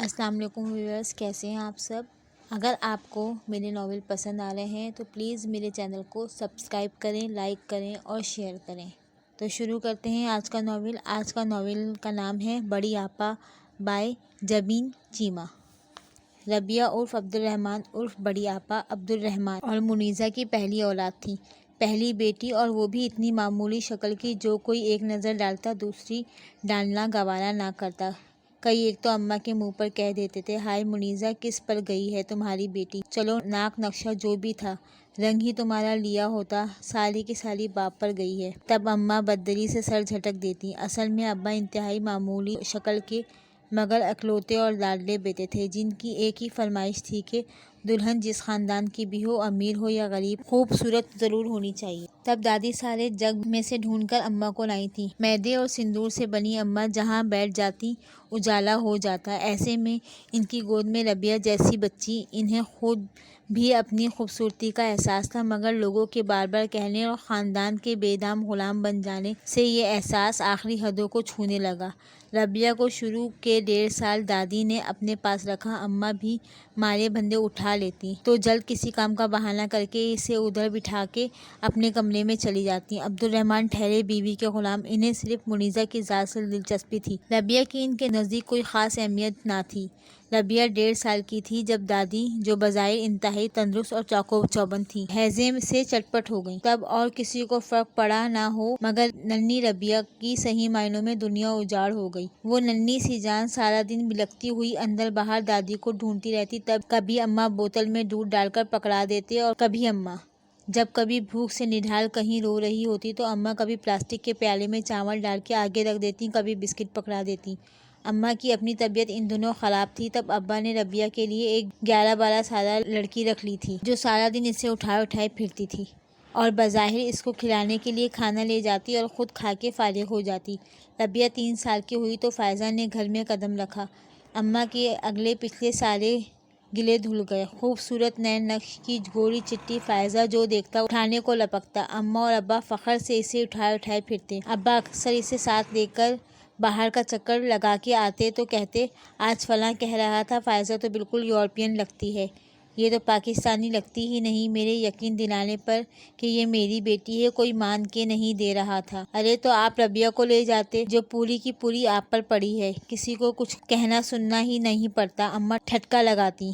السلام علیکم ویورز، کیسے ہیں آپ سب؟ اگر آپ کو میرے ناول پسند آ رہے ہیں تو پلیز میرے چینل کو سبسکرائب کریں، لائک کریں اور شیئر کریں۔ تو شروع کرتے ہیں آج کا ناول۔ آج کا ناول کا نام ہے بڑی آپا بائی جبین چیمہ۔ ربیہ عرف عبدالرحمن عرف بڑی آپا عبدالرحمن اور منیزہ کی پہلی اولاد تھی، پہلی بیٹی، اور وہ بھی اتنی معمولی شکل کی جو کوئی ایک نظر ڈالتا دوسری ڈالنا گوارا نہ کرتا۔ کئی ایک تو اماں کے منہ پر کہہ دیتے تھے، ہائے منیزہ، کس پر گئی ہے تمہاری بیٹی؟ چلو ناک نقشہ جو بھی تھا، رنگ ہی تمہارا لیا ہوتا، سالی کی سالی باپ پر گئی ہے۔ تب اماں بددلی سے سر جھٹک دیتی۔ اصل میں ابا انتہائی معمولی شکل کے مگر اکلوتے اور لاڈلے بیٹے تھے، جن کی ایک ہی فرمائش تھی کہ دلہن جس خاندان کی بھی ہو، امیر ہو یا غریب، خوبصورت ضرور ہونی چاہیے۔ تب دادی سارے جگ میں سے ڈھونڈ کر اماں کو لائی تھیں۔ میدے اور سندور سے بنی اماں جہاں بیٹھ جاتی اجالا ہو جاتا۔ ایسے میں ان کی گود میں ربیہ جیسی بچی، انہیں خود بھی اپنی خوبصورتی کا احساس تھا، مگر لوگوں کے بار بار کہنے اور خاندان کے بے دام غلام بن جانے سے یہ احساس آخری حدوں کو چھونے لگا۔ ربیہ کو شروع کے 1.5 سال دادی نے اپنے پاس رکھا۔ اماں بھی مارے بندے اٹھا لیتی تو جلد کسی کام کا بہانہ کر کے اسے ادھر بٹھا کے اپنے کمرے میں چلی جاتی۔ عبدالرحمن ٹھہرے بیوی کے غلام، انہیں صرف منیزہ کی ذات سے دلچسپی تھی، ربیہ کی ان کے نزدیک کوئی خاص اہمیت نہ تھی۔ ربیہ 1.5 سال کی تھی جب دادی، جو بظاہر انتہائی تندرست اور چاق و چوبند تھی، ہیضے سے چٹپٹ ہو گئیں۔ تب اور کسی کو فرق پڑا نہ ہو، مگر ننھی ربیہ کی صحیح معنوں میں دنیا اجاڑ ہو گئی۔ وہ ننھی سی جان سارا دن بلکتی ہوئی اندر باہر دادی کو ڈھونڈتی رہتی۔ تب کبھی اماں بوتل میں دودھ ڈال کر پکڑا دیتے اور کبھی اماں، جب کبھی بھوک سے نڈھال کہیں رو رہی ہوتی تو اماں کبھی پلاسٹک کے پیالے میں چاول ڈال کے آگے رکھ دیتی، کبھی بسکٹ پکڑا دیتی۔ اماں کی اپنی طبیعت ان دنوں خراب تھی۔ تب ابا نے ربیہ کے لیے ایک 11-12 سالہ لڑکی رکھ لی تھی، جو سارا دن اسے اٹھائے اٹھائے پھرتی تھی اور بظاہر اس کو کھلانے کے لیے کھانا لے جاتی اور خود کھا کے فارغ ہو جاتی۔ ربیہ 3 سال کی ہوئی تو فائزہ نے گھر میں قدم رکھا۔ اماں کے اگلے پچھلے سارے گلے دھل گئے۔ خوبصورت نئے نقش کی گوری چٹی فائزہ جو دیکھتا اٹھانے کو لپکتا۔ اماں اور ابا فخر سے اسے اٹھائے اٹھائے پھرتے۔ ابا اکثر اسے ساتھ لے کر باہر کا چکر لگا کے آتے تو کہتے، آج فلاں کہہ رہا تھا فائزہ تو بالکل یورپین لگتی ہے، یہ تو پاکستانی لگتی ہی نہیں۔ میرے یقین دلانے پر کہ یہ میری بیٹی ہے کوئی مان کے نہیں دے رہا تھا۔ ارے تو آپ ربیہ کو لے جاتے، جو پوری کی پوری آپ پر پڑی ہے، کسی کو کچھ کہنا سننا ہی نہیں پڑتا۔ اماں ٹھٹکا لگاتی۔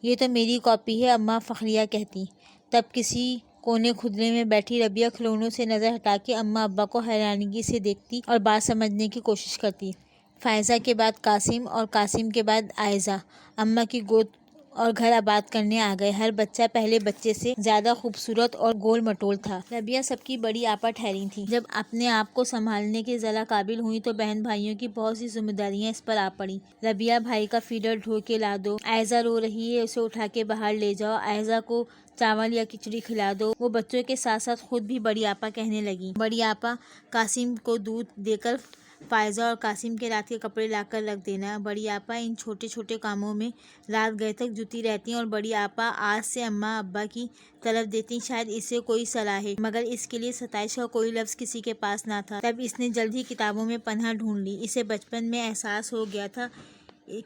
یہ تو میری کاپی ہے، اماں فخریہ کہتی۔ تب کسی کونے خدرے میں بیٹھی ربیہ کھلونوں سے نظر ہٹا کے اماں ابا کو حیرانگی سے دیکھتی اور بات سمجھنے کی کوشش کرتی۔ فائزہ کے بعد قاسم اور قاسم کے بعد عائزہ اماں کی گود اور گھر آباد کرنے آ گئے۔ ہر بچہ پہلے بچے سے زیادہ خوبصورت اور گول مٹول تھا۔ ربیہ سب کی بڑی آپا ٹھہری تھی۔ جب اپنے آپ کو سنبھالنے کے ذرا قابل ہوئی تو بہن بھائیوں کی بہت سی ذمہ داریاں اس پر آ پڑیں۔ ربیہ بھائی کا فیڈر ڈھو کے لا دو، عائزہ رو رہی ہے اسے اٹھا کے باہر لے جاؤ، عائزہ کو چاول یا کھچڑی کھلا دو۔ وہ بچوں کے ساتھ ساتھ خود بھی بڑی آپا کہنے لگیں۔ بڑی آپا قاسم کو دودھ دے کر فائزہ اور قاسم کے رات کے کپڑے لا کر رکھ دینا۔ بڑی آپا ان چھوٹے چھوٹے کاموں میں رات گئے تک جٹی رہتی اور بڑی آپا آج سے اماں ابا کی طرف دیکھتی، شاید اسے کوئی صلاح ہے، مگر اس کے لیے ستائش کا کوئی لفظ کسی کے پاس نہ تھا۔ تب اس نے جلد ہی کتابوں میں پناہ ڈھونڈ لی۔ اسے بچپن میں احساس ہو گیا تھا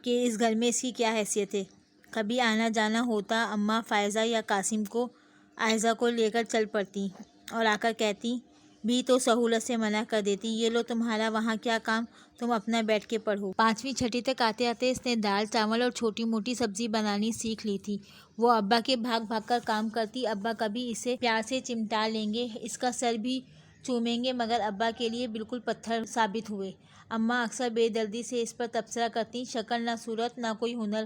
کہ اس گھر میں اس کی کیا حیثیت ہے۔ کبھی آنا جانا ہوتا، اماں فائزہ یا قاسم کو عائزہ کو لے کر چل پڑتی اور آ کر کہتی بھی تو سہولت سے منع کر دیتی، یہ لو تمہارا وہاں کیا کام، تم اپنا بیٹھ کے پڑھو۔ 5ویں 6ٹھی تک آتے آتے اس نے دال چاول اور چھوٹی موٹی سبزی بنانی سیکھ لی تھی۔ وہ ابا کے بھاگ بھاگ کر کام کرتی۔ ابا کبھی اسے پیار سے چمٹا لیں گے، اس کا سر بھی چومیں گے، مگر ابا کے لیے بالکل پتھر ثابت ہوئے۔ اماں اکثر بے دردی سے اس پر تبصرہ کرتی، شکل نہ صورت نہ کوئی ہنر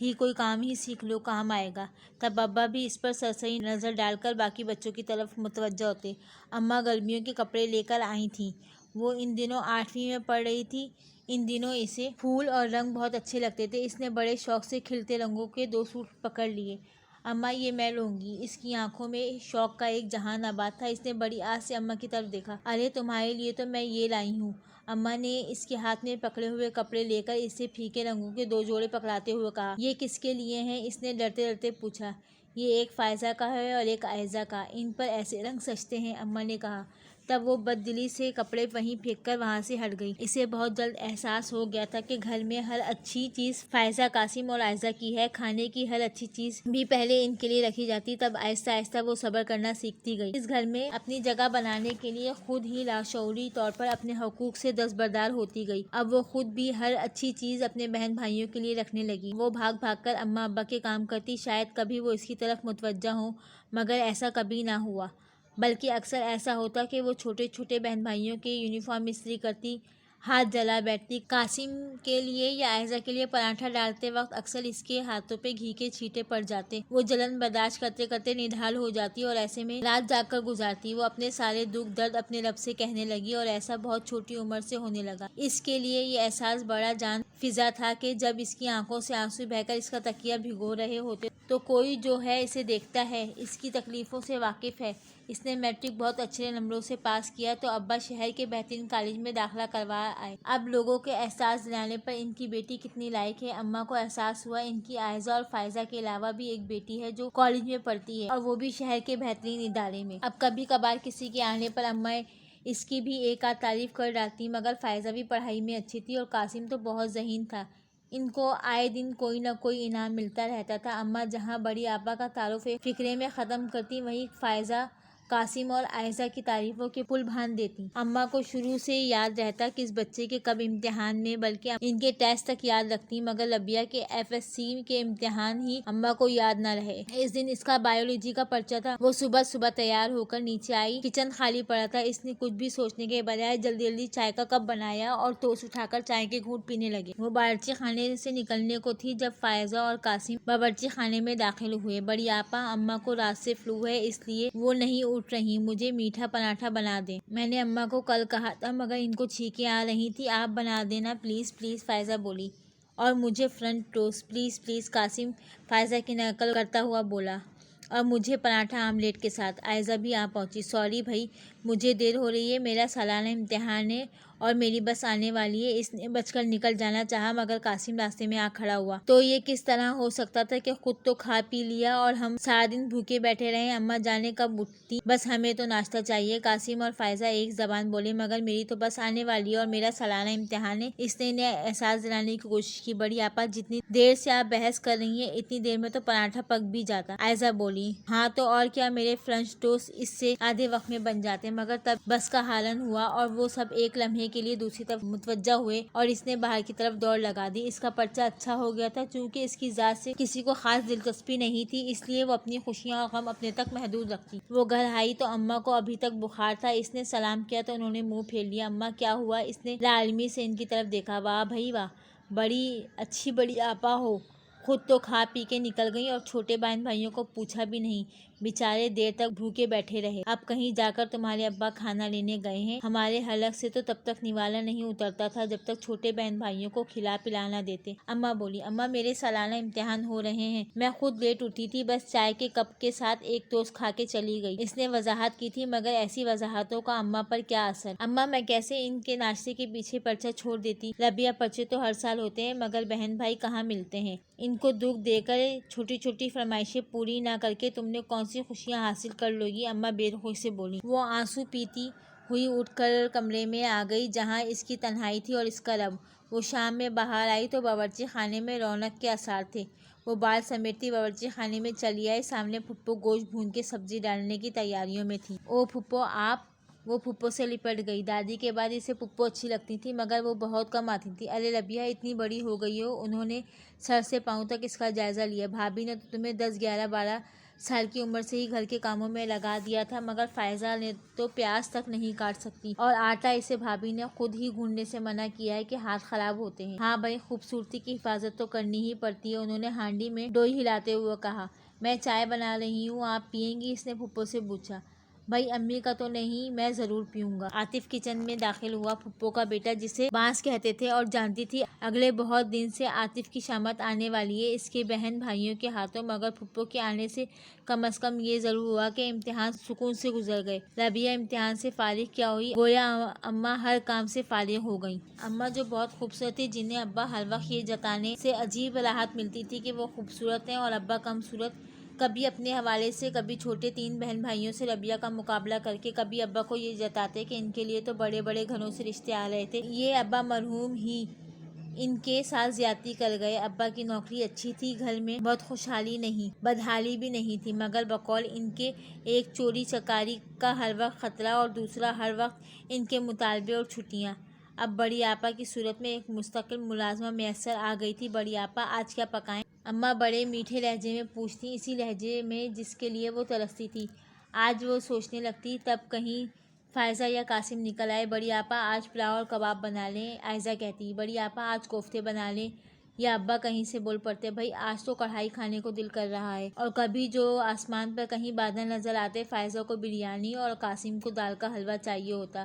ہی، کوئی کام ہی سیکھ لو کام آئے گا۔ تب ابا بھی اس پر سرسری نظر ڈال کر باقی بچوں کی طرف متوجہ ہوتے۔ اماں گرمیوں کے کپڑے لے کر آئی تھیں۔ وہ ان دنوں 8ویں میں پڑھ رہی تھی۔ ان دنوں اسے پھول اور رنگ بہت اچھے لگتے تھے۔ اس نے بڑے شوق سے کھلتے رنگوں کے 2 سوٹ پکڑ لیے۔ اماں یہ میں لوں گی۔ اس کی آنکھوں میں شوق کا ایک جہان آباد تھا۔ اس نے بڑی آس سے اماں کی طرف دیکھا۔ ارے تمہارے لیے تو میں یہ لائی ہوں۔ اماں نے اس کے ہاتھ میں پکڑے ہوئے کپڑے لے کر اسے پھیکے رنگوں کے 2 جوڑے پکڑاتے ہوئے کہا، یہ کس کے لیے ہیں؟ اس نے ڈرتے ڈرتے پوچھا۔ یہ ایک فائزہ کا ہے اور ایک عائزہ کا، ان پر ایسے رنگ سجتے ہیں۔ اماں نے کہا، تب وہ بددلی سے کپڑے وہیں پھینک کر وہاں سے ہٹ گئی۔ اسے بہت جلد احساس ہو گیا تھا کہ گھر میں ہر اچھی چیز فائزہ، قاسم اور عائزہ کی ہے۔ کھانے کی ہر اچھی چیز بھی پہلے ان کے لیے رکھی جاتی، تب آہستہ آہستہ وہ صبر کرنا سیکھتی گئی۔ اس گھر میں اپنی جگہ بنانے کے لیے خود ہی لاشعوری طور پر اپنے حقوق سے دستبردار ہوتی گئی۔ اب وہ خود بھی ہر اچھی چیز اپنے بہن بھائیوں کے لیے رکھنے لگی۔ وہ بھاگ بھاگ کر اماں ابا کے کام کرتی، شاید کبھی وہ اس کی طرف متوجہ ہوں، مگر ایسا کبھی نہ ہوا، بلکہ اکثر ایسا ہوتا کہ وہ چھوٹے چھوٹے بہن بھائیوں کے یونیفارم استری کرتی، ہاتھ جلا بیٹھتی۔ قاسم کے لیے یا عائزہ کے لیے پراٹھا ڈالتے وقت اکثر اس کے ہاتھوں پہ گھی کے چھینٹے پڑ جاتے۔ وہ جلن برداشت کرتے کرتے نڈھال ہو جاتی اور ایسے میں رات جاگ کر گزارتی۔ وہ اپنے سارے دکھ درد اپنے رب سے کہنے لگی اور ایسا بہت چھوٹی عمر سے ہونے لگا۔ اس کے لیے یہ احساس بڑا جان فزا تھا کہ جب اس کی آنکھوں سے آنسو بہہ کر اس کا تکیہ بھگو رہے ہوتے تو کوئی جو ہے اسے دیکھتا ہے، اس کی تکلیفوں سے واقف ہے۔ اس نے میٹرک بہت اچھے نمبروں سے پاس کیا تو ابا شہر کے بہترین کالج میں داخلہ کروا آئے۔ اب لوگوں کے احساس دلانے پر ان کی بیٹی کتنی لائق ہے۔ اماں کو احساس ہوا ان کی عائزہ اور فائزہ کے علاوہ بھی ایک بیٹی ہے جو کالج میں پڑھتی ہے، اور وہ بھی شہر کے بہترین ادارے میں۔ اب کبھی کبھار کسی کے آنے پر اماں اس کی بھی ایک آدھ تعریف کر ڈالتی، مگر فائزہ بھی پڑھائی میں اچھی تھی اور قاسم تو بہت ذہین تھا۔ ان کو آئے دن کوئی نہ کوئی انعام ملتا رہتا تھا۔ اماں جہاں بڑی آپا کا تعارف فقرے میں ختم کرتی، وہیں فائزہ، قاسم اور عائزہ کی تعریفوں کے پل باندھ دیتی۔ اماں کو شروع سے یاد رہتا کہ اس بچے کے کب امتحان میں، بلکہ ان کے ٹیسٹ تک یاد رکھتی، مگر لبیہ کے FSC کے امتحان ہی اماں کو یاد نہ رہے۔ اس دن اس کا بائیولوجی کا پرچہ تھا۔ وہ صبح صبح تیار ہو کر نیچے آئی، کچن خالی پڑا تھا۔ اس نے کچھ بھی سوچنے کے بجائے جلدی جلدی چائے کا کپ بنایا اور ٹوسٹ اٹھا کر چائے کے گھونٹ پینے لگے۔ وہ باورچی خانے سے نکلنے کو تھی جب فائزہ اور قاسم باورچی خانے میں داخل ہوئے۔ بڑی آپا، اماں کو رات سے فلو ہے، اس لیے وہ نہیں اٹھ رہی، مجھے میٹھا پراٹھا بنا دیں۔ میں نے اماں کو کل کہا تھا مگر ان کو چھینکیں آ رہی تھیں، آپ بنا دینا پلیز پلیز، فائزہ بولی۔ اور مجھے French toast please please, Qasim Faiza کی نقل کرتا ہوا بولا۔ اور مجھے پراٹھا آملیٹ کے ساتھ۔ عائزہ بھی آ پہنچی۔ سوری بھائی، مجھے دیر ہو رہی ہے، میرا سالانہ امتحان ہے اور میری بس آنے والی ہے۔ اس نے بچ کر نکل جانا چاہا مگر قاسم راستے میں آ کھڑا ہوا۔ تو یہ کس طرح ہو سکتا تھا کہ خود تو کھا پی لیا اور ہم سارا دن بھوکے بیٹھے رہے؟ اماں جانے کب اٹھتی؟ بس ہمیں تو ناشتہ چاہیے۔ قاسم اور فائزہ ایک زبان بولے، مگر میری تو بس آنے والی ہے اور میرا سالانہ امتحان ہے۔ اس نے انہیں احساس دلانے کی کوشش کی۔ بڑی آپا، جتنی دیر سے آپ بحث کر رہی ہیں اتنی دیر میں تو پراٹھا پک بھی جاتا۔ عائزہ بولی، ہاں تو اور کیا، میرے فرنچ ٹوسٹ اس سے آدھے وقت میں بن جاتے، مگر تب بس کا ہارن ہوا اور وہ سب ایک لمحے کے لیے دوسری طرف متوجہ ہوئے اور اس نے باہر کی طرف دوڑ لگا دی۔ اس کا پرچہ اچھا ہو گیا تھا۔ چونکہ اس کی ذات سے کسی کو خاص دلچسپی نہیں تھی، اس لیے وہ اپنی خوشیاں اور غم اپنے تک محدود رکھتی۔ وہ گھر آئی تو اماں کو ابھی تک بخار تھا۔ اس نے سلام کیا تو انہوں نے منہ پھیر لیا۔ اماں کیا ہوا؟ اس نے لاعلمی سے ان کی طرف دیکھا۔ واہ بھائی واہ، بڑی اچھی بڑی آپا ہو، خود تو کھا پی کے نکل گئی اور چھوٹے بہن بھائیوں کو پوچھا بھی نہیں، بیچارے دیر تک بھوکے بیٹھے رہے۔ اب کہیں جا کر تمہارے ابا کھانا لینے گئے ہیں؟ ہمارے حلق سے تو تب تک نوالا نہیں اترتا تھا جب تک چھوٹے بہن بھائیوں کو کھلا پلا نہ دیتے۔ اماں بولی، اماں میرے سالانہ امتحان ہو رہے ہیں، میں خود لیٹ اٹھی تھی، بس چائے کے کپ کے ساتھ ایک ٹوسٹ کھا کے چلی گئی۔ اس نے وضاحت کی تھی، مگر ایسی وضاحتوں کا اماں پر کیا اثر؟ اماں میں کیسے ان کے ناشتے کے پیچھے پرچہ چھوڑ دیتی؟ ربیہ، پرچے تو ہر سال ہوتے ہیں مگر بہن بھائی کہاں ملتے ہیں؟ ان کو دکھ دے کر، چھوٹی چھوٹی فرمائشیں پوری نہ کر کے تم نے کون سی خوشیاں حاصل کر لوگی؟ اماں بے رخی سے بولی۔ وہ آنسو پیتی ہوئی اٹھ کر کمرے میں آ گئی جہاں اس کی تنہائی تھی اور اس کا رب۔ وہ شام میں باہر آئی تو باورچی خانے میں رونق کے آثار تھے۔ وہ بال سمیٹتی باورچی خانے میں چلی آئی۔ سامنے پھپھو گوشت بھون کے سبزی ڈالنے کی تیاریوں میں تھیں۔ او پھپھو آپ؟ وہ پھپھو سے لپٹ گئی۔ دادی کے بعد اسے پھپھو اچھی لگتی تھی مگر وہ بہت کم آتی تھی۔ ارے ربیہ، اتنی بڑی ہو گئی ہو۔ انہوں نے سر سے پاؤں تک اس کا جائزہ لیا۔ بھابھی نے تو تمہیں 10 11 12 سال کی عمر سے ہی گھر کے کاموں میں لگا دیا تھا، مگر فائزہ نے تو پیاز تک نہیں کاٹ سکتی اور آٹا اسے بھابھی نے خود ہی گھونڈنے سے منع کیا ہے کہ ہاتھ خراب ہوتے ہیں۔ ہاں بھائی، خوبصورتی کی حفاظت تو کرنی ہی پڑتی ہے، انہوں نے ہانڈی میں ڈوئی ہلاتے ہوئے کہا۔ میں چائے بنا رہی ہوں، آپ پئیں گی؟ اس نے پھپھو سے پوچھا۔ بھائی امی کا تو نہیں، میں ضرور پیوں گا۔ عاطف کچن میں داخل ہوا۔ پھپھو کا بیٹا جسے بانس کہتے تھے، اور جانتی تھی اگلے بہت دن سے عاطف کی شامت آنے والی ہے اس کے بہن بھائیوں کے ہاتھوں، مگر پھپھو کے آنے سے کم از کم یہ ضرور ہوا کہ امتحان سکون سے گزر گئے۔ ربیہ امتحان سے فارغ کیا ہوئی؟ گویا اماں ہر کام سے فارغ ہو گئیں۔ اماں جو بہت خوبصورت تھی، جنہیں ابا ہر وقت یہ جتانے سے عجیب راحت ملتی تھی کہ وہ خوبصورت ہیں اور ابا کم صورت کبھی اپنے حوالے سے، کبھی چھوٹے 3 بہن بھائیوں سے ربیہ کا مقابلہ کر کے، کبھی ابا کو یہ جتاتے کہ ان کے لیے تو بڑے بڑے گھروں سے رشتے آ رہے تھے، یہ ابا مرحوم ہی ان کے ساتھ زیادتی کر گئے۔ ابا کی نوکری اچھی تھی، گھر میں بہت خوشحالی نہیں، بدحالی بھی نہیں تھی، مگر بقول ان کے ایک چوری چکاری کا ہر وقت خطرہ اور دوسرا ہر وقت ان کے مطالبے اور چھٹیاں۔ اب بڑی آپا کی صورت میں ایک مستقل ملازمہ میسر آ گئی تھی۔ بڑی آپا آج کیا پکائیں؟ اماں بڑے میٹھے لہجے میں پوچھتی، اسی لہجے میں جس کے لیے وہ ترستی تھی۔ آج وہ سوچنے لگتی تب کہیں فائزہ یا قاسم نکل آئے۔ بڑی آپا آج پلاؤ اور کباب بنا لیں، عائزہ کہتی۔ بڑی آپا آج کوفتے بنا لیں، یا ابا کہیں سے بول پڑتے، بھائی آج تو کڑھائی کھانے کو دل کر رہا ہے۔ اور کبھی جو آسمان پر کہیں بادل نظر آتے، فائزہ کو بریانی اور قاسم کو دال کا حلوہ چاہیے ہوتا۔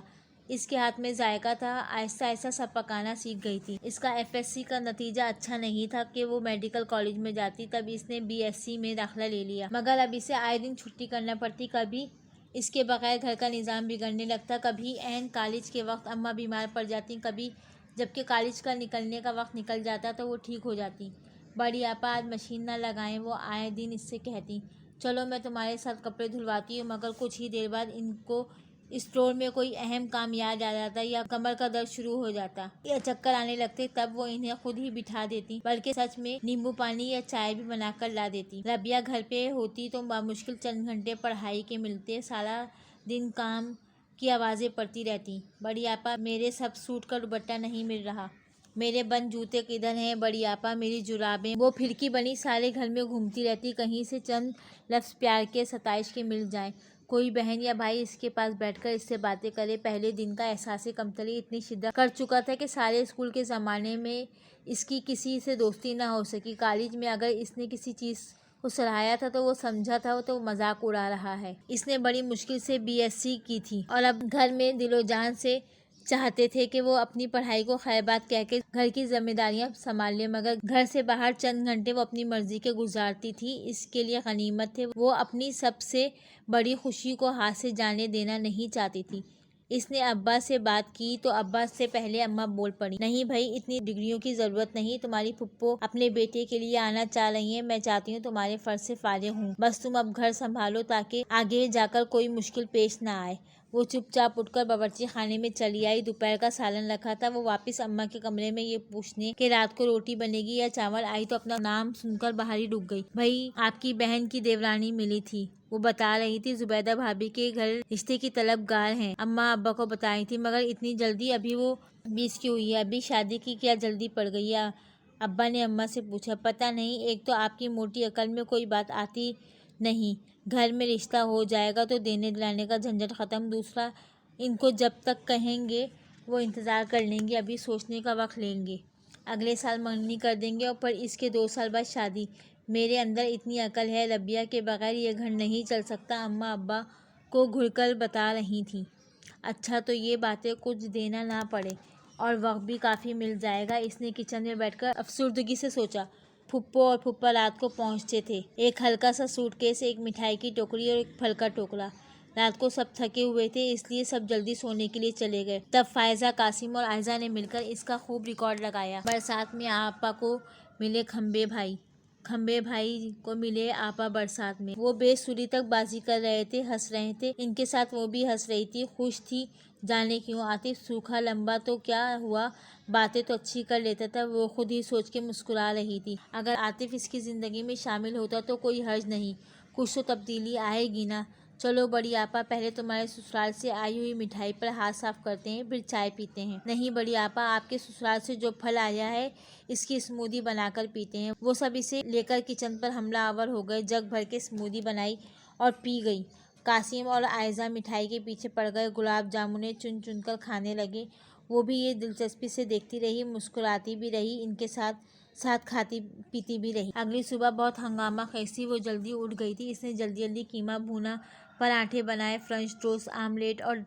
اس کے ہاتھ میں ذائقہ تھا، آہستہ آہستہ سب پکانا سیکھ گئی تھی۔ اس کا FSC کا نتیجہ اچھا نہیں تھا کہ وہ میڈیکل کالج میں جاتی، تب اس نے BSc میں داخلہ لے لیا، مگر اب اسے آئے دن چھٹی کرنا پڑتی۔ کبھی اس کے بغیر گھر کا نظام بگڑنے لگتا، کبھی عین کالج کے وقت اماں بیمار پڑ جاتی، کبھی جبکہ کالج کا نکلنے کا وقت نکل جاتا تو وہ ٹھیک ہو جاتی۔ بڑی آپا آج مشین نہ لگائیں، وہ آئے دن اس سے کہتی، چلو میں تمہارے ساتھ کپڑے دھلواتی ہوں، مگر کچھ ہی دیر بعد ان کو اسٹور میں کوئی اہم کام یاد آ جاتا یا کمر کا درد شروع ہو جاتا یا چکر آنے لگتے، تب وہ انہیں خود ہی بٹھا دیتی، بلکہ سچ میں نیمبو پانی یا چائے بھی بنا کر لا دیتی۔ ربیہ گھر پہ ہوتی تو بمشکل چند گھنٹے پڑھائی کے ملتے، سارا دن کام کی آوازیں پڑتی رہتی۔ بڑی آپا میرے سب سوٹ کا دوپٹہ نہیں مل رہا، میرے بند جوتے کدھر ہیں؟ بڑی آپا میری جرابیں؟ وہ پھرکی بنی سارے گھر میں گھومتی رہتی، کہیں سے چند لفظ پیار کے، ستائش کے مل جائیں، کوئی بہن یا بھائی اس کے پاس بیٹھ کر اس سے باتیں کرے۔ پہلے دن کا احساس کمتری اتنی شدت کر چکا تھا کہ سارے اسکول کے زمانے میں اس کی کسی سے دوستی نہ ہو سکی۔ کالج میں اگر اس نے کسی چیز کو سراہا تھا تو وہ سمجھا تھا تو مذاق اڑا رہا ہے۔ اس نے بڑی مشکل سے BSc کی تھی، اور اب گھر میں دل و جان سے چاہتے تھے کہ وہ اپنی پڑھائی کو خیر بات کہہ کے گھر کی ذمہ داریاں سنبھال لے، مگر گھر سے باہر چند گھنٹے وہ اپنی مرضی کے گزارتی تھی، اس کے لیے غنیمت تھے۔ وہ اپنی سب سے بڑی خوشی کو ہاتھ سے جانے دینا نہیں چاہتی تھی۔ اس نے ابا سے بات کی تو ابا سے پہلے اماں بول پڑی، نہیں بھائی اتنی ڈگریوں کی ضرورت نہیں، تمہاری پھپھو اپنے بیٹے کے لیے آنا چاہ رہی ہیں، میں چاہتی ہوں تمہارے فرض سے فارغ ہوں، بس تم اب گھر سنبھالو تاکہ آگے جا کر کوئی مشکل پیش نہ آئے۔ وہ چپ چاپ اٹھ کر باورچی خانے میں چلی آئی۔ دوپہر کا سالن رکھا تھا، وہ واپس اماں کے کمرے میں یہ پوچھنے کہ رات کو روٹی بنے گی یا چاول آئی تو اپنا نام سن کر باہر ہی رک گئی۔ بھائی آپ کی بہن کی دیورانی ملی تھی، وہ بتا رہی تھی زبیدہ بھابھی کے گھر رشتے کی طلب گار ہیں، اماں ابا کو بتائی تھی، مگر اتنی جلدی؟ ابھی وہ 20 کی ہوئی ہے، ابھی شادی کی کیا جلدی پڑ گئی ہے؟ ابا نے اماں سے پوچھا۔ پتہ نہیں، ایک تو آپ کی موٹی عقل میں کوئی بات آتی نہیں، گھر میں رشتہ ہو جائے گا تو دینے دلانے کا جھنجٹ ختم، دوسرا ان کو جب تک کہیں گے وہ انتظار کر لیں گے، ابھی سوچنے کا وقت لیں گے، اگلے سال منگنی کر دیں گے اور پھر اس کے 2 سال بعد شادی۔ میرے اندر اتنی عقل ہے، ربیہ کے بغیر یہ گھر نہیں چل سکتا، اماں ابا کو گھر کر بتا رہی تھیں۔ اچھا تو یہ باتیں کچھ دینا نہ پڑے اور وقت بھی کافی مل جائے گا، اس نے کچن میں بیٹھ کر افسردگی سے سوچا۔ پھپھو اور پھپھا رات کو پہنچے تھے، ایک ہلکا سا سوٹ کیس، ایک مٹھائی کی ٹوکری اور ایک پھل کا ٹوکرا۔ رات کو سب تھکے ہوئے تھے، اس لیے سب جلدی سونے کے لیے چلے گئے۔ تب فائزہ، قاسم اور عائزہ نے مل کر اس کا خوب ریکارڈ لگایا۔ برسات میں آپا کو ملے کھمبے بھائی، کھمبے بھائی کو ملے آپا برسات میں۔ وہ بے سری تک بازی کر رہے تھے، ہنس رہے تھے، ان کے ساتھ وہ بھی ہنس رہی تھی، خوش تھی، جانے کیوں؟ عاطف سوکھا لمبا تو کیا ہوا، باتیں تو اچھی کر لیتا تھا، وہ خود ہی سوچ کے مسکرا رہی تھی۔ اگر عاطف اس کی زندگی میں شامل ہوتا تو کوئی حرج نہیں، کچھ تو تبدیلی آئے گی نا۔ چلو بڑی آپا، پہلے تمہارے سسرال سے آئی ہوئی مٹھائی پر ہاتھ صاف کرتے ہیں، پھر چائے پیتے ہیں۔ نہیں بڑی آپا، آپ کے سسرال سے جو پھل آیا ہے اس کی اسموودی بنا کر پیتے ہیں۔ وہ سب اسے لے کر کچن پر حملہ آور ہو گئے، جگ بھر کے اسموودی بنائی اور پی گئی۔ قاسم اور عائزہ مٹھائی کے پیچھے پڑ گئے، گلاب جامنیں چن چن کر کھانے لگے، وہ بھی یہ دلچسپی سے دیکھتی رہی، مسکراتی بھی رہی، ان کے ساتھ ساتھ کھاتی پیتی بھی رہی۔ اگلی صبح بہت ہنگامہ خیز تھی، وہ جلدی اٹھ گئی تھی، اس نے جلدی جلدی قیمہ بھونا، پراٹھے بنائے، فرنچ ٹوسٹ، آملیٹ اور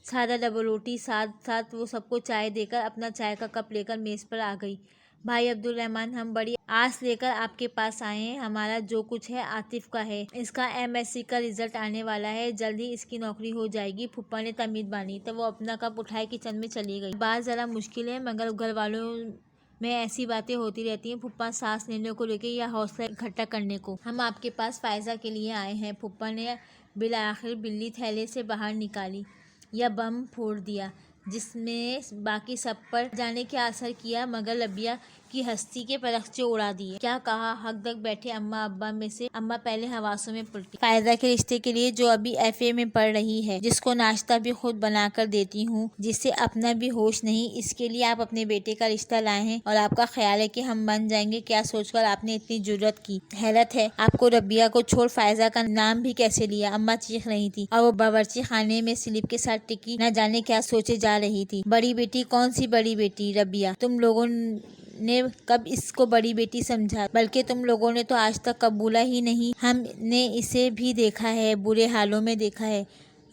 سادہ ڈبل روٹی، ساتھ ساتھ وہ سب کو چائے دے کر اپنا چائے کا کپ لے کر میز پر آ گئی۔ بھائی عبدالرحمن، ہم بڑی آس لے کر آپ کے پاس آئے ہیں، ہمارا جو کچھ ہے عاطف کا ہے، اس کا MSc کا رزلٹ آنے والا ہے، جلد ہی اس کی نوکری ہو جائے گی، پھپھا نے تمید باندھی، تب وہ اپنا کپ اٹھائے کچن میں چلی گئی۔ بات ذرا مشکل ہے، مگر گھر والوں میں ایسی باتیں ہوتی رہتی ہیں پھپھا سانس لینے کو لے کے یا حوصلہ اکٹھا کرنے کو۔ ہم آپ کے پاس فائزہ کے لیے آئے ہیں۔ پھپھا نے بالآخر بلی تھیلے سے باہر نکالی یا بم پھوڑ دیا جس میں باقی سب پر جانے کیا اثر کیا مگر ربیہ کی ہستی کے پرخچے اڑا دیے۔ کیا کہا؟ حق تک بیٹھے اماں ابا میں سے اماں پہلے حواسوں میں پلٹی۔ فائزہ کے رشتے کے لیے جو ابھی FA میں پڑھ رہی ہے، جس کو ناشتہ بھی خود بنا کر دیتی ہوں، جسے اپنا بھی ہوش نہیں، اس کے لیے آپ اپنے بیٹے کا رشتہ لائے ہیں اور آپ کا خیال ہے کہ ہم بن جائیں گے؟ کیا سوچ کر آپ نے اتنی جرأت کی؟ حیرت ہے آپ کو ربیہ کو چھوڑ فائزہ کا نام بھی کیسے لیا؟ اماں چیخ رہی تھی اور وہ باورچی خانے میں سلپ کے ساتھ ٹکی نہ جانے کیا سوچے جا رہی تھی۔ بڑی بیٹی؟ کون سی بڑی بیٹی؟ ربیہ، تم لوگوں نے کب اس کو بڑی بیٹی سمجھا؟ بلکہ تم لوگوں نے تو آج تک قبولا ہی نہیں۔ ہم نے اسے بھی دیکھا ہے، برے حالوں میں دیکھا ہے۔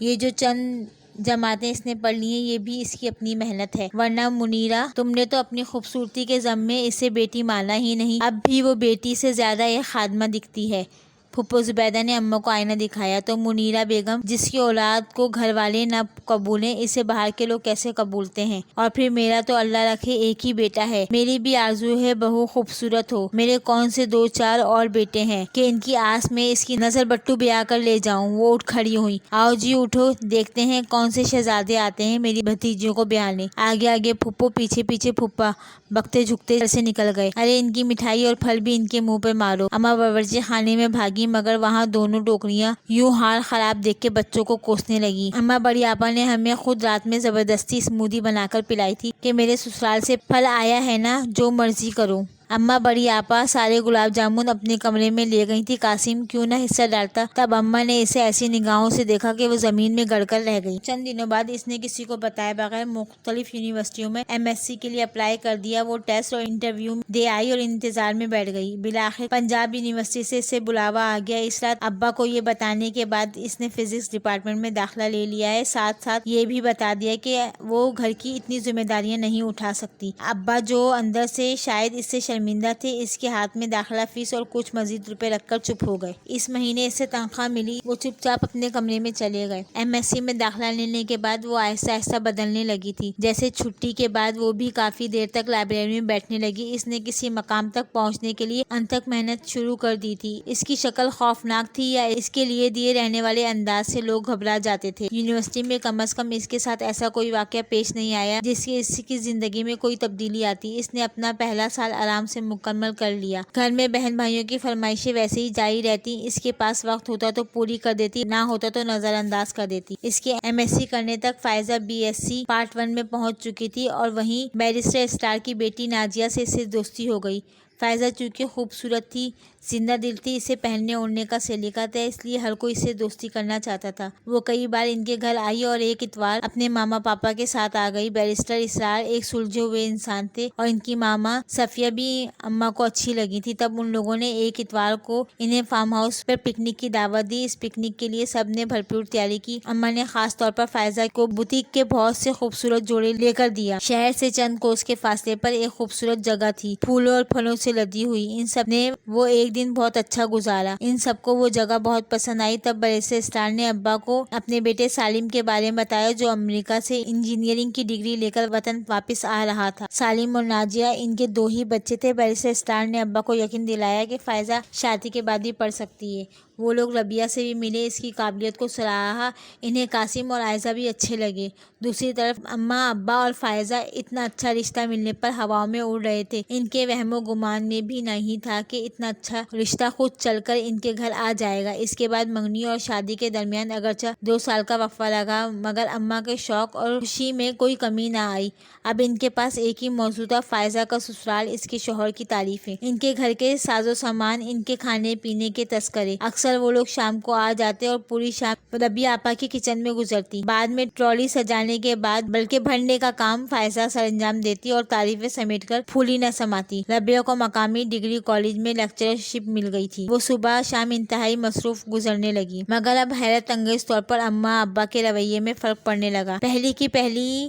یہ جو چند جماعتیں اس نے پڑھ لی ہیں یہ بھی اس کی اپنی محنت ہے، ورنہ منیرہ تم نے تو اپنی خوبصورتی کے غم میں اسے بیٹی مانا ہی نہیں۔ اب بھی وہ بیٹی سے زیادہ ایک خادمہ دکھتی ہے۔ پھپھو زبیدہ نے اماں کو آئینہ دکھایا تو منیرہ بیگم جس کی اولاد کو گھر والے نہ قبولیں اسے باہر کے لوگ کیسے قبولتے ہیں؟ اور پھر میرا تو اللہ رکھے ایک ہی بیٹا ہے۔ میری بھی آرزو ہے بہو خوبصورت ہو۔ میرے کون سے 2-4 اور بیٹے ہیں کہ ان کی آس میں اس کی نظر بٹو بیاہ کر لے جاؤں۔ وہ اٹھ کھڑی ہوئی۔ آؤ جی اٹھو، دیکھتے ہیں کون سے شہزادے آتے ہیں میری بھتیجیوں کو بیانے۔ آگے آگے پھپھو، پیچھے پیچھے پھپھا بکتے جھکتے گھر سے نکل گئے۔ ارے ان کی مٹھائی اور پھل بھی ان کے منہ پہ مارو۔ اماں باورچی خانے میں بھاگی مگر وہاں دونوں ٹوکریاں یوں حال خراب دیکھ کے بچوں کو کوسنے لگی۔ اماں بڑی آپا نے ہمیں خود رات میں زبردستی اسموودی بنا کر پلائی تھی کہ میرے سسرال سے پھل آیا ہے نا، جو مرضی کرو۔ اماں بڑی آپا سارے گلاب جامن اپنے کمرے میں لے گئی تھی۔ قاسم کیوں نہ حصہ ڈالتا؟ تب اماں نے اسے ایسی نگاہوں سے دیکھا کہ وہ زمین میں گڑ کر رہ گئی۔ چند دنوں بعد اس نے کسی کو بتائے بغیر مختلف یونیورسٹیوں میں MSc کے لیے اپلائی کر دیا۔ وہ ٹیسٹ اور انٹرویو دے آئی اور انتظار میں بیٹھ گئی۔ بالآخر پنجاب یونیورسٹی سے اسے بلاوا آ گیا۔ اس رات ابا کو یہ بتانے کے بعد اس نے فزکس ڈپارٹمنٹ میں داخلہ لے لیا ہے، ساتھ ساتھ یہ بھی بتا دیا کہ وہ گھر کی اتنی ذمہ داریاں نہیں اٹھا سکتی۔ ابا جو اندر سے شاید اس سے شرمندہ تھے، اس کے ہاتھ میں داخلہ فیس اور کچھ مزید روپے رکھ کر چپ ہو گئے۔ اس مہینے اسے تنخواہ ملی، وہ چپ چاپ اپنے کمرے میں چلے گئے۔ MSc میں داخلہ لینے کے بعد وہ آہستہ آہستہ بدلنے لگی تھی۔ جیسے چھٹی کے بعد وہ بھی کافی دیر تک لائبریری میں بیٹھنے لگی۔ اس نے کسی مقام تک پہنچنے کے لیے انتھک محنت شروع کر دی تھی۔ اس کی شکل خوفناک تھی یا اس کے لیے دیے رہنے والے انداز سے لوگ گھبرا جاتے تھے؟ یونیورسٹی میں کم از کم اس کے ساتھ ایسا کوئی واقعہ پیش نہیں آیا جس سے اس کی زندگی میں کوئی تبدیلی آتی۔ اس نے اپنا پہلا سال آرام سے مکمل کر لیا۔ گھر میں بہن بھائیوں کی فرمائشیں ویسے ہی جاری رہتی، اس کے پاس وقت ہوتا تو پوری کر دیتی، نہ ہوتا تو نظر انداز کر دیتی۔ اس کے MSc کرنے تک فائزہ BSc پارٹ 1 میں پہنچ چکی تھی اور وہیں بیرسٹر اسٹار کی بیٹی نازیہ سے اس سے دوستی ہو گئی۔ فائزہ چونکہ خوبصورت تھی، زندہ دل تھی، اسے پہننے اوڑھنے کا سلیقہ تھا، اس لیے ہر کوئی اس سے دوستی کرنا چاہتا تھا۔ وہ کئی بار ان کے گھر آئی اور ایک اتوار اپنے ماما پاپا کے ساتھ آ گئی۔ بیرسٹر اسرار ایک سلجھے ہوئے انسان تھے اور ان کی ماما صفیہ بھی اماں کو اچھی لگی تھی۔ تب ان لوگوں نے ایک اتوار کو انہیں فارم ہاؤس پر پکنک کی دعوت دی۔ اس پکنک کے لیے سب نے بھرپور تیاری کی۔ اماں نے خاص طور پر فائزہ کو بوتیک کے بہت سے خوبصورت جوڑے لے کر دیا۔ شہر سے چند کوس کے فاصلے پر ایک خوبصورت جگہ تھی، پھولوں اور پھلوں سے لدی ہوئی۔ ان سب نے وہ ایک دن بہت اچھا گزارا۔ ان سب کو وہ جگہ بہت پسند آئی۔ تب بیرسٹر اسٹار نے ابا کو اپنے بیٹے سالم کے بارے میں بتایا جو امریکہ سے انجینئرنگ کی ڈگری لے کر وطن واپس آ رہا تھا۔ سالم اور نازیہ ان کے 2 ہی بچے تھے۔ بیرسٹر اسٹار نے ابا کو یقین دلایا کہ فائزہ شادی کے بعد بھی پڑھ سکتی ہے۔ وہ لوگ ربیہ سے بھی ملے، اس کی قابلیت کو سراہا۔ انہیں قاسم اور عائزہ بھی اچھے لگے۔ دوسری طرف اماں ابا اور فائزہ اتنا اچھا رشتہ ملنے پر ہواؤں میں اڑ رہے تھے۔ ان کے وہم و گمان میں بھی نہیں تھا کہ اتنا اچھا رشتہ خود چل کر ان کے گھر آ جائے گا۔ اس کے بعد منگنی اور شادی کے درمیان اگرچہ 2 سال کا وقفہ لگا مگر اماں کے شوق اور خوشی میں کوئی کمی نہ آئی۔ اب ان کے پاس ایک ہی موضوع تھا، فائزہ کا سسرال، اس کے شوہر کی تعریفیں، ان کے گھر کے ساز و سامان، ان کے کھانے پینے کے تذکرے۔ اکثر وہ لوگ شام کو آ جاتے اور پوری شام ربیہ آپا کی کچن میں گزرتی۔ بعد میں ٹرالی سجانے کے بعد بلکہ بھرنے کا کام فائزہ سر انجام دیتی اور تعریفیں سمیٹ کر پھولی نہ سماتی۔ ربیہ کو مقامی ڈگری کالج میں لیکچرشپ مل گئی تھی۔ وہ صبح شام انتہائی مصروف گزرنے لگی مگر اب حیرت انگیز طور پر اماں ابا کے رویے میں فرق پڑنے لگا۔ پہلی کی پہلی